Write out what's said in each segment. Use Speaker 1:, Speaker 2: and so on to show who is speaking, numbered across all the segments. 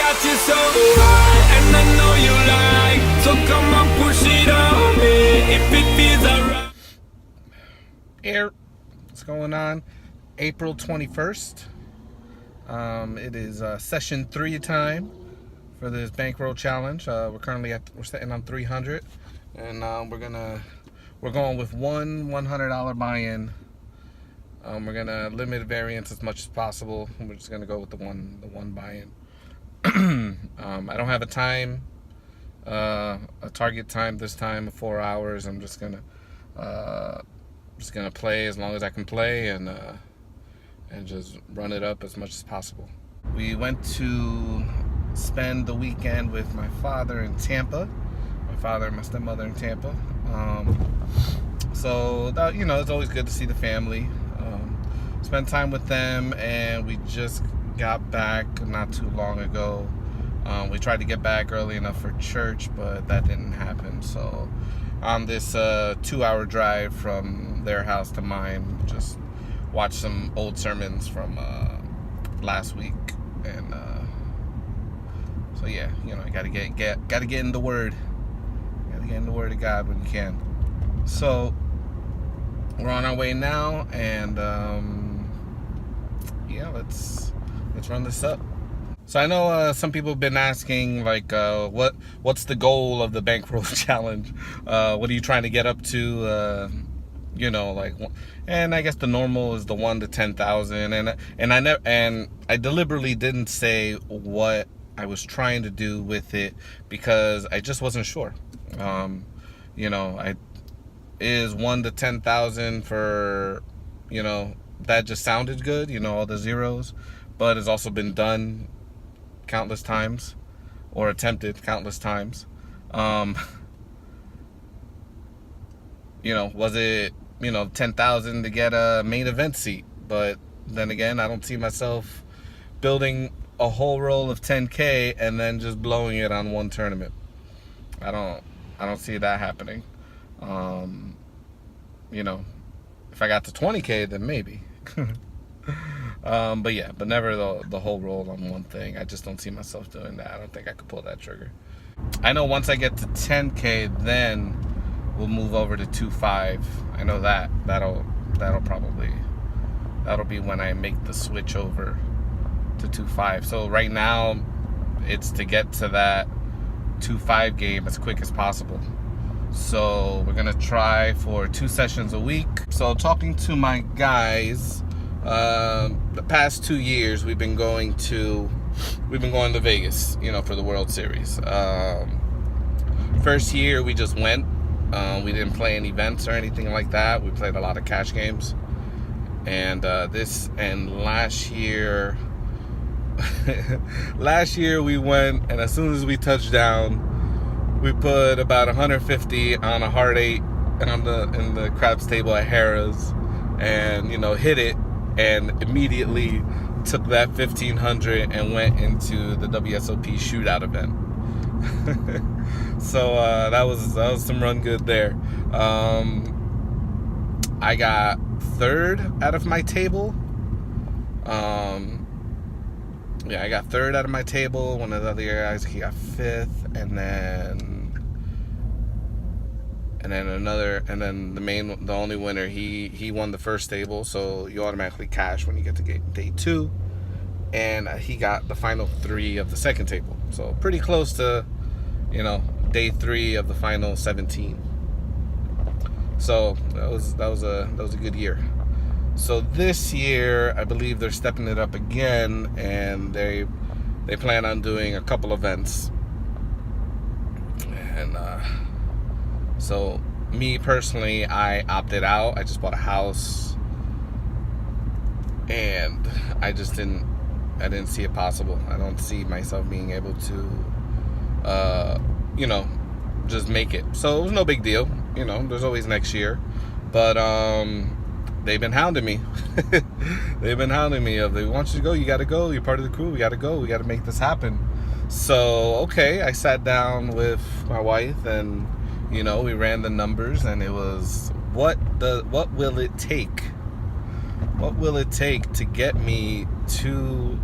Speaker 1: got you so high, and I know you like, so come on, push it on me, if it feels alright.
Speaker 2: Here, what's going on? April 21st. It is session 3 time for this bankroll challenge. We're sitting on 300, and we're going with one $100 buy-in. We're gonna limit variance as much as possible. We're just gonna go with the one buy-in. I don't have a time, a target time this time of 4 hours. I'm just gonna play as long as I can play and just run it up as much as possible. We went to spend the weekend with my father in Tampa. My father and my stepmother in Tampa. So that, it's always good to see the family. Spend time with them, and we just got back not too long ago. We tried to get back early enough for church, but that didn't happen. So on this 2-hour drive from their house to mine, just watched some old sermons from last week, and so yeah, you gotta get in the Word. Gotta get in the Word of God when you can. So we're on our way now, and yeah, let's run this up. So I know some people have been asking, like, what's the goal of the Bankroll challenge? What are you trying to get up to? And I guess the normal is the 1 to 10,000, and I deliberately didn't say what I was trying to do with it because I just wasn't sure. Is 1 to 10,000 for, that just sounded good, all the zeros, but it's also been done countless times, or attempted countless times. Was it 10,000 to get a main event seat? But then again, I don't see myself building a whole roll of 10K and then just blowing it on one tournament. I don't see that happening. If I got to 20K, then maybe. But never the whole roll on one thing. I just don't see myself doing that. I don't think I could pull that trigger. I know once I get to 10K, then we'll move over to 2.5. I know that'll be when I make the switch over to 2.5. So right now, it's to get to that 2.5 game as quick as possible. So we're gonna try for 2 sessions a week. So talking to my guys, the past 2 years we've been going to Vegas, for the World Series. First year we just went. We didn't play any events or anything like that. We played a lot of cash games. And last year we went, and as soon as we touched down, we put about 150 on a hard 8 and in the craps table at Harrah's, and hit it, and immediately took that 1,500 and went into the WSOP shootout event. So that was some run good there. I got 3rd out of my table. I got 3rd out of my table. One of the other guys, he got 5th, and the only winner, he won the first table, so you automatically cash when you get to day 2, and he got the final 3 of the second table, so pretty close to day 3 of the final 17. So that was a good year. So this year, I believe they're stepping it up again, and they plan on doing a couple events. And so me personally, I opted out. I just bought a house, and I didn't see it possible. I don't see myself being able to just make it. So it was no big deal. There's always next year. But they've been hounding me. They've been hounding me of, they want you to go, you got to go, you're part of the crew, we got to go, we got to make this happen. So, okay, I sat down with my wife, and, we ran the numbers, and it was, what will it take? What will it take to get me to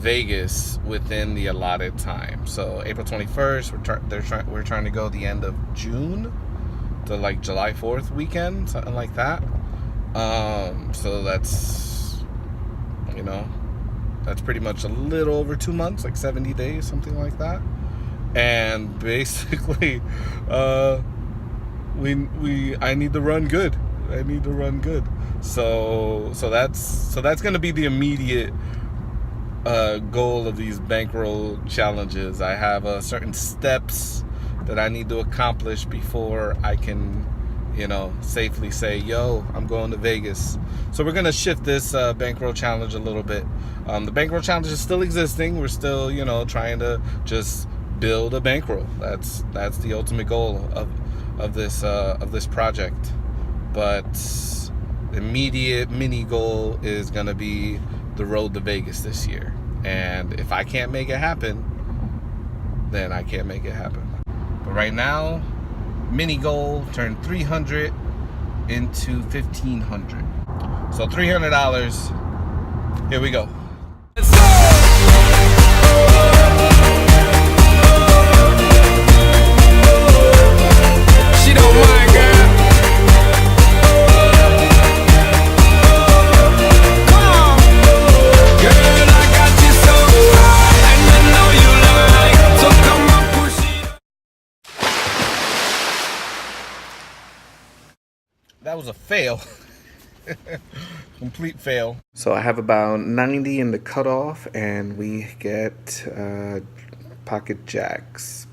Speaker 2: Vegas within the allotted time. So April 21st, we're trying to go the end of June to like July 4th weekend, something like that. So that's, you know, that's pretty much a little over 2 months, like 70 days, something like that. And basically, I need to run good. I need to run good. So that's going to be the immediate goal of these bankroll challenges. I have certain steps that I need to accomplish before I can, you know, safely say, yo, I'm going to Vegas. So we're going to shift this bankroll challenge a little bit. The bankroll challenge is still existing. We're still, you know, trying to just build a bankroll. That's the ultimate goal of this project. But the immediate mini goal is going to be the road to Vegas this year. And if I can't make it happen, then I can't make it happen. But right now, mini goal, turn 300 into 1,500. So $300. Here we go.
Speaker 1: She don't mind, girl. Come on, girl, I got you so high, and I know you like. So come on, push it.
Speaker 2: That was a fail. Complete fail. So I have about 90 in the cutoff, and we get pocket jacks.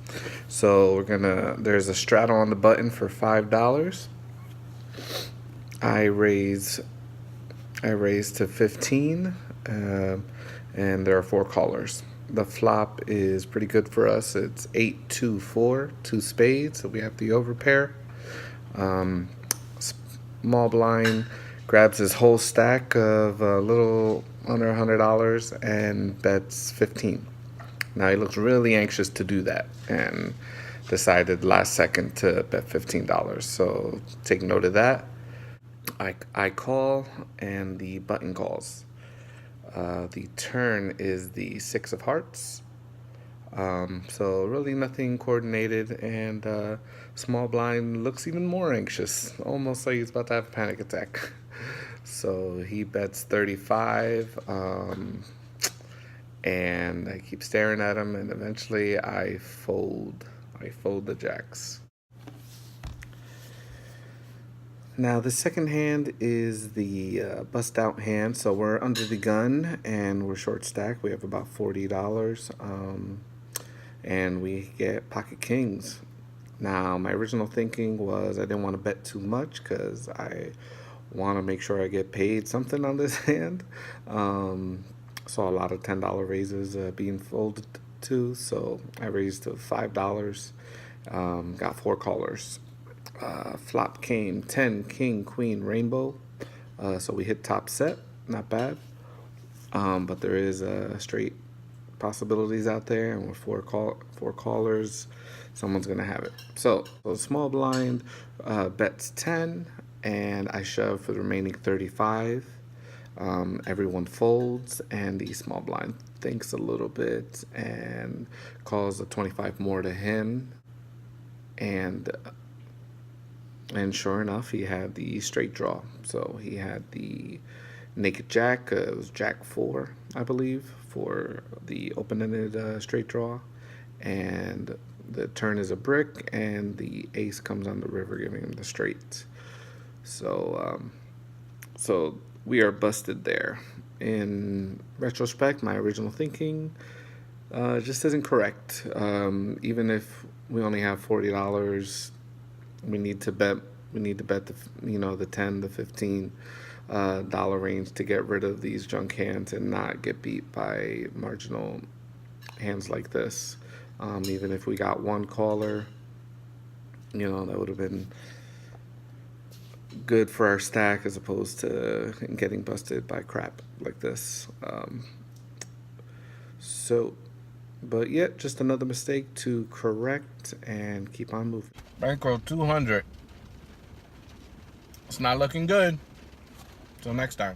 Speaker 2: So there's a straddle on the button for $5. I raise to 15, and there are 4 callers. The flop is pretty good for us. It's 8-2-4, 2 spades, so we have the overpair. Small blind grabs his whole stack of a little under $100 and bets 15. Now he looks really anxious to do that and decided last second to bet $15. So take note of that. I call and the button calls. The turn is the 6 of hearts. So really nothing coordinated, and small blind looks even more anxious, almost like he's about to have a panic attack. So he bets 35, and I keep staring at him, and eventually I fold the jacks. Now the second hand is the bust out hand, so we're under the gun and we're short stack. We have about $40, and we get pocket kings. Now my original thinking was I didn't want to bet too much because I want to make sure I get paid something on this hand. Saw a lot of $10 raises being folded to, so I raised to $5. Got 4 callers. Flop came 10, king, queen, rainbow. So we hit top set, not bad. But there is straight possibilities out there, and with 4 callers, someone's gonna have it. So small blind bets 10, and I shove for the remaining 35. Everyone folds, and the small blind thinks a little bit and calls a 25 more to him, and sure enough, he had the straight draw. So he had the naked jack. It was jack 4, I believe, for the open-ended straight draw, and the turn is a brick, and the ace comes on the river, giving him the straight. So we are busted there. In retrospect, my original thinking just isn't correct. Even if we only have $40, we need to bet the 10 to 15 dollar range to get rid of these junk hands and not get beat by marginal hands like this. Even if we got 1 caller, that would have been good for our stack as opposed to getting busted by crap like this. But yeah, just another mistake to correct and keep on moving. Bankroll 200. It's not looking good. Till next time.